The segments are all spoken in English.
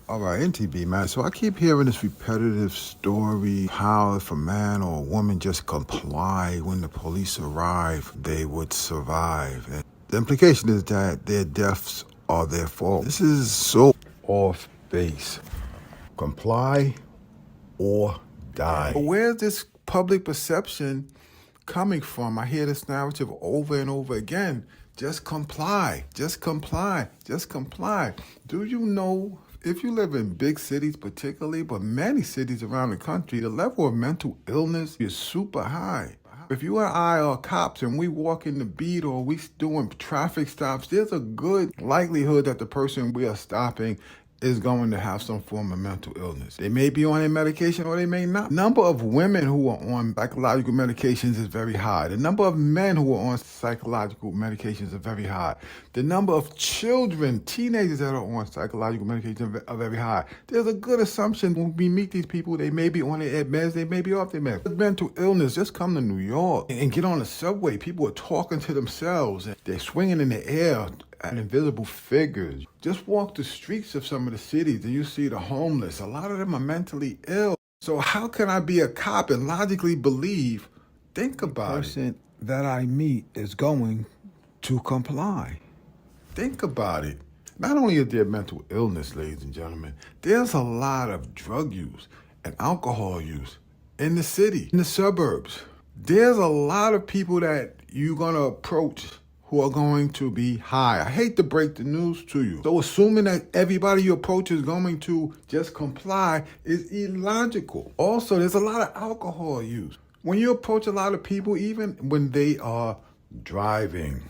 All right, NTB, man. So I keep hearing this repetitive story how if a man or a woman just comply when the police arrive, they would survive. And the implication is that their deaths are their fault. This is so off base. Comply or die. But where's this public perception coming from? I hear this narrative over and over again. Just comply, just comply, just comply. Do you know, if you live in big cities particularly, but many cities around the country, the level of mental illness is super high. If you and I are cops and we walk in the beat or we doing traffic stops, there's a good likelihood that the person we are stopping is going to have some form of mental illness. They may be on a medication or they may not. The number of women who are on psychological medications is very high. The number of men who are on psychological medications is very high. The number of children, teenagers that are on psychological medications are very high. There's a good assumption when we meet these people, they may be on their meds, they may be off their meds. Mental illness, just come to New York and get on the subway. People are talking to themselves and they're swinging in the air at invisible figures. Just walk the streets of some of the cities and you see the homeless. A lot of them are mentally ill. So how can I be a cop and logically believe, think about it, the person that I meet is going to comply? Think about it. Not only is there mental illness, ladies and gentlemen, there's a lot of drug use and alcohol use in the city, in the suburbs. There's a lot of people that you're going to approach who are going to be high. I hate to break the news to you. So assuming that everybody you approach is going to just comply is illogical. Also, there's a lot of alcohol use. When you approach a lot of people, even when they are driving,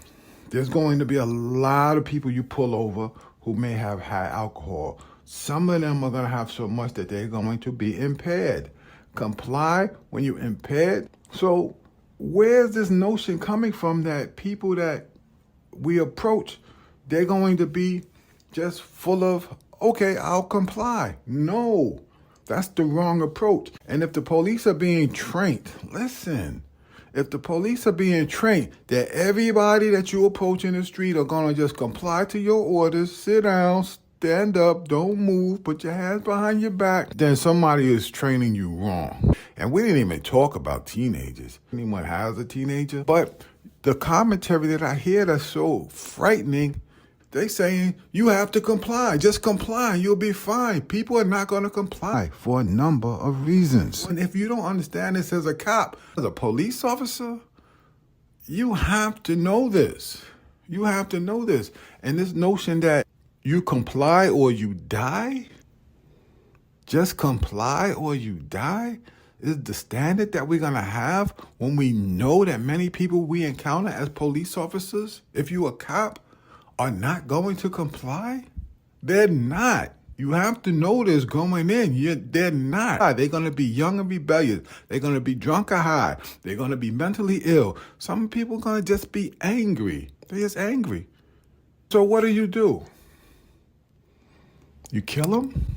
there's going to be a lot of people you pull over who may have had alcohol. Some of them are going to have so much that they're going to be impaired. Comply when you're impaired. So where's this notion coming from that people that we approach, they're going to be just full of, okay, I'll comply? No, that's the wrong approach. And if the police are being trained, listen, if the police are being trained that everybody that you approach in the street are going to just comply to your orders, sit down, stand up, don't move, put your hands behind your back, then somebody is training you wrong. And we didn't even talk about teenagers. Anyone has a teenager? But the commentary that I hear that's so frightening, they saying you have to comply. Just comply, you'll be fine. People are not going to comply for a number of reasons. And if you don't understand this as a cop, as a police officer, you have to know this. You have to know this. And this notion that you comply or you die, just comply or you die, is the standard that we're going to have when we know that many people we encounter as police officers, if you a cop, are not going to comply? They're not. You have to know this going in. They're not. They're going to be young and rebellious. They're going to be drunk or high. They're going to be mentally ill. Some people are going to just be angry. They're just angry. So what do? You kill them?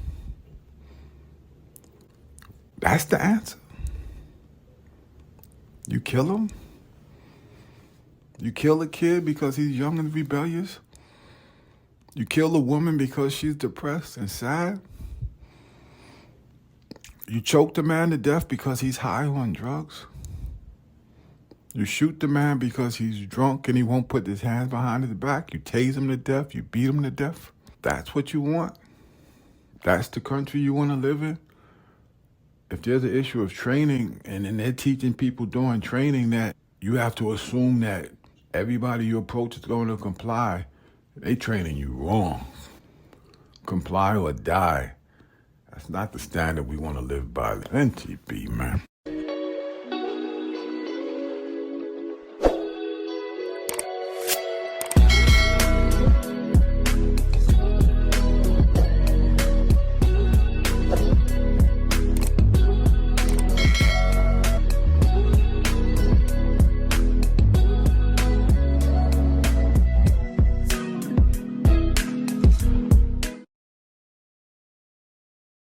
That's the answer. You kill him? You kill a kid because he's young and rebellious? You kill a woman because she's depressed and sad? You choke the man to death because he's high on drugs? You shoot the man because he's drunk and he won't put his hands behind his back? You tase him to death? You beat him to death? That's what you want? That's the country you want to live in? If there's an issue of training and then they're teaching people during training that you have to assume that everybody you approach is going to comply, they training you wrong. Comply or die. That's not the standard we want to live by. NTB, man.